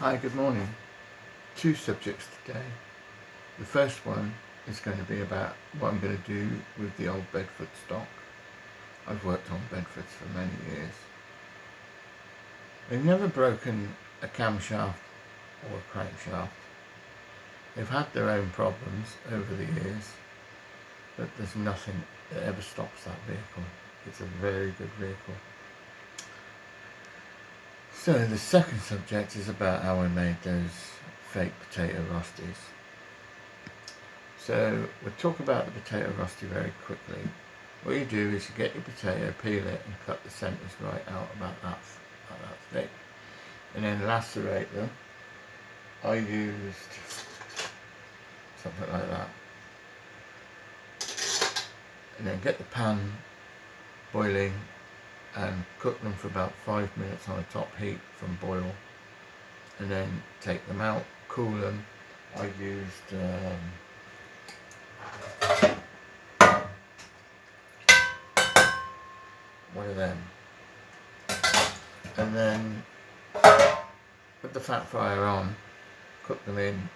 Hi, good morning. Two subjects today. The first one is going to be about what I'm going to do with the old Bedford stock. I've worked on Bedfords for many years. They've never broken a camshaft or a crankshaft. They've had their own problems over the years, but there's nothing that ever stops that vehicle. It's a very good vehicle. So the second subject is about how I made those fake potato rosties. So we'll talk about the potato rostie very quickly. What you do is you get your potato, peel it and cut the centres right out about that thick. And then lacerate them. I used something like that. And then get the pan boiling and cook them for about 5 minutes on a top heat from boil, and then take them out, cool them. I used one of them, and then put the fat fryer on, cook them in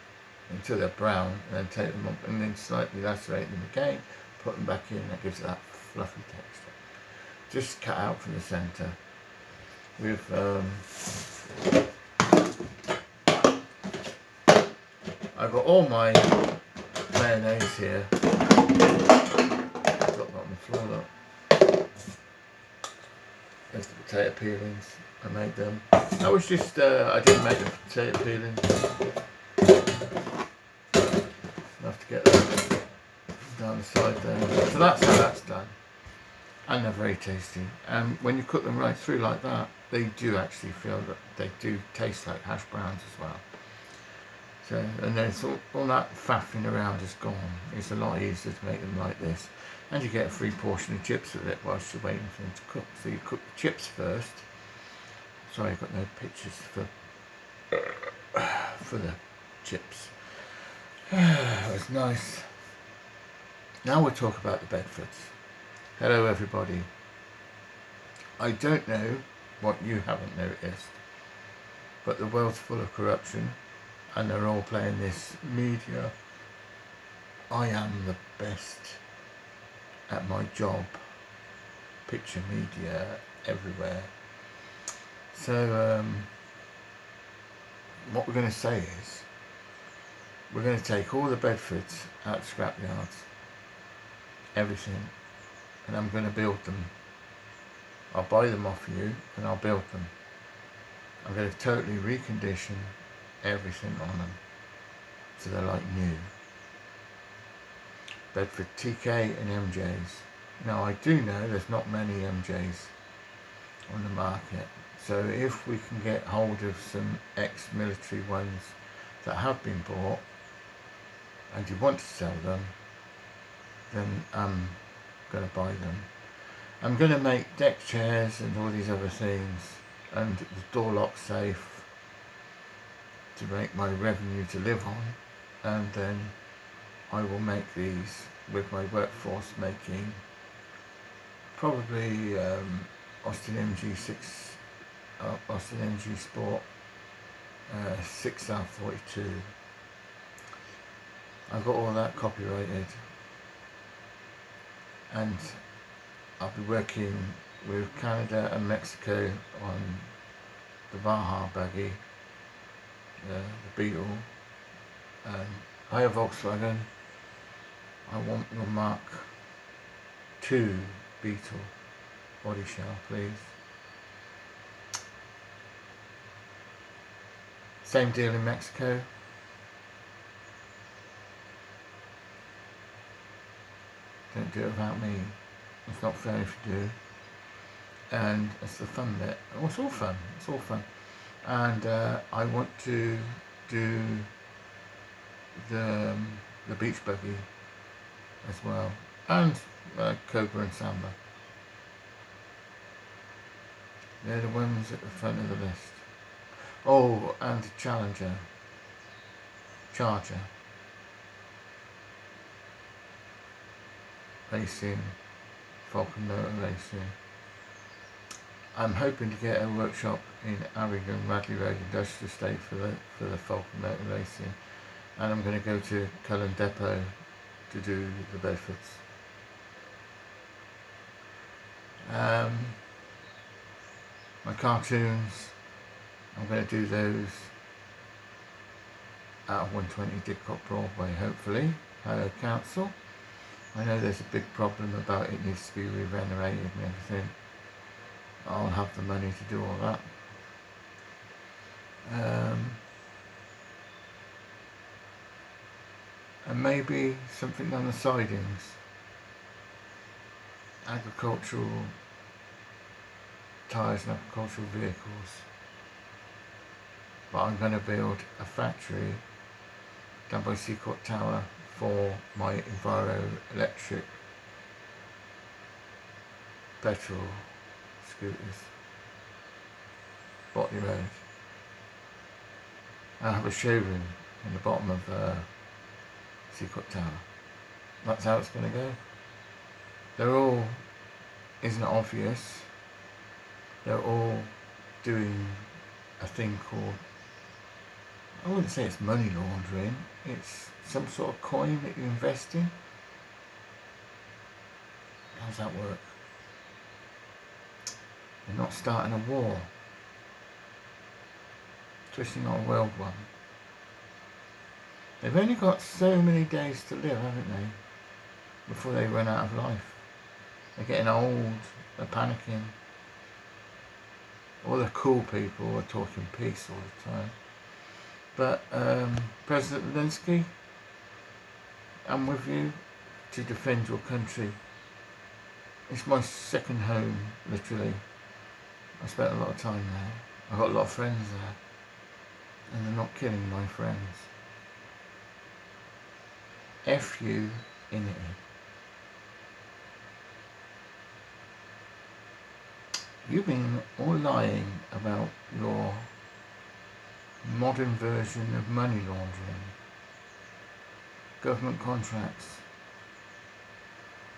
until they're brown, and then take them up and then slightly lacerate them again, put them back in. That gives it that fluffy texture. Just cut out from the centre with I've got all my mayonnaise here. I've got that on the floor, look. There's the potato peelings. I made them. That was just I didn't make the potato peelings. I'll have to get that down the side there. So that's how that's done. And they're very tasty. And when you cook them right through like that, they do actually feel that they do taste like hash browns as well. So, and then all that faffing around is gone. It's a lot easier to make them like this. And you get a free portion of chips with it whilst you're waiting for them to cook. So you cook the chips first. Sorry, I've got no pictures for the chips. It was nice. Now we'll talk about the Bedfords. Hello everybody. I don't know what you haven't noticed, but the world's full of corruption and they're all playing this media. I am the best at my job. Picture media everywhere. So what we're going to say is we're going to take all the Bedfords out of scrapyards, everything, and I'm going to build them. I'll buy them off you and I'll build them. I'm going to totally recondition everything on them so they're like new. Bedford TK and MJs. Now I do know there's not many MJs on the market, so if we can get hold of some ex-military ones that have been bought and you want to sell them, then I'm going to buy them. I'm going to make deck chairs and all these other things and the door lock safe to make my revenue to live on, and then I will make these with my workforce making probably Austin MG6, Austin MG Sport 6R42. I've got all that copyrighted, and I'll be working with Canada and Mexico on the Baja buggy, the Beetle, and hiya Volkswagen, I want your Mark II Beetle body shell, please. Same deal in Mexico. Don't do it without me. It's not fair if you do. And it's the fun bit. Oh, it's all fun. It's all fun. And I want to do the beach buggy as well, and Cobra and Samba. They're the ones at the front of the list. Oh, and the Charger. Racing, Falcon Motor Racing. I'm hoping to get a workshop in Abingdon, Radley Road Industrial Estate for the Falcon Motor Racing, and I'm going to go to Cullen Depot to do the Bedfords. My cartoons, I'm going to do those at 120 Didcot Broadway, hopefully, Harrow Council. I know there's a big problem about it needs to be re-renovated and everything. I'll have the money to do all that. And maybe something on the sidings. Agricultural tyres and agricultural vehicles. But I'm going to build a factory down by Seacourt Tower for my Enviro electric petrol scooters. Botley Road. I have a showroom in the bottom of Seacourt Tower. That's how it's going to go. They're all, isn't it obvious, they're all doing a thing called, I wouldn't say it's money laundering, it's some sort of coin that you invest in. How does that work? They're not starting a war. Especially not a world one. They've only got so many days to live, haven't they? Before they run out of life. They're getting old, they're panicking. All the cool people are talking peace all the time. But President Zelensky, I'm with you to defend your country. It's my second home, literally. I spent a lot of time there. I've got a lot of friends there. And they're not killing my friends. F you in it. You've been all lying about your modern version of money laundering. Government contracts.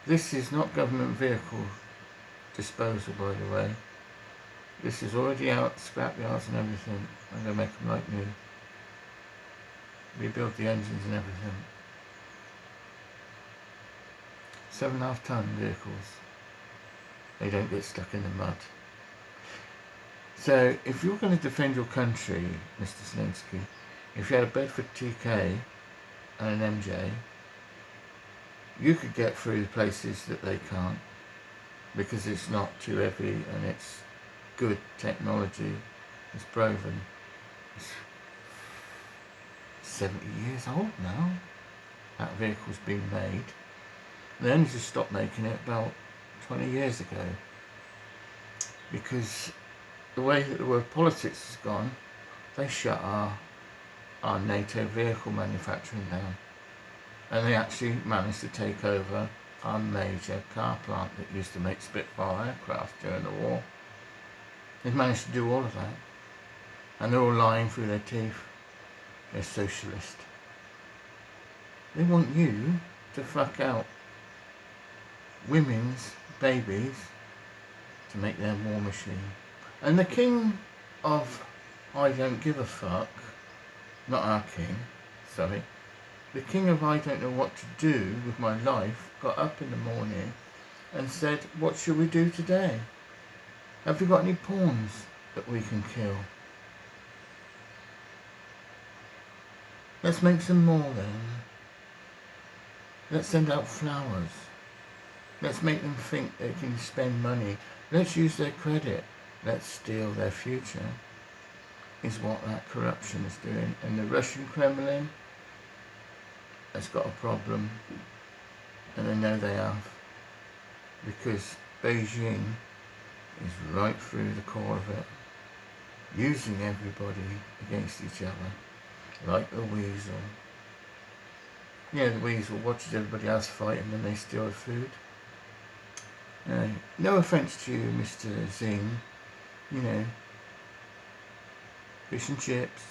This is not government vehicle disposal, by the way. This is already out, scrapyards and everything. I'm going to make them like new. Rebuild the engines and everything. 7.5 ton vehicles. They don't get stuck in the mud. So, if you're going to defend your country, Mr. Zelensky, if you had a Bedford TK and an MJ, you could get through the places that they can't, because it's not too heavy and it's good technology. It's proven. It's 70 years old now. That vehicle's been made. They only just stopped making it about 20 years ago, because the way that the world politics has gone, they shut our NATO vehicle manufacturing down, and they actually managed to take over our major car plant that used to make Spitfire aircraft during the war. They've managed to do all of that, and they're all lying through their teeth. They're socialist. They want you to fuck out women's babies to make their war machine. And the king of I don't give a fuck, not our king, sorry, the king of I don't know what to do with my life got up in the morning and said, what shall we do today? Have you got any pawns that we can kill? Let's make some more then. Let's send out flowers. Let's make them think they can spend money. Let's use their credit. Let's steal their future, is what that corruption is doing. And the Russian Kremlin has got a problem, and they know they have, because Beijing is right through the core of it, using everybody against each other, like the weasel. You know, the weasel watches everybody else fighting when they steal the food. No offence to you, Mr. Zing, you know, fish and chips,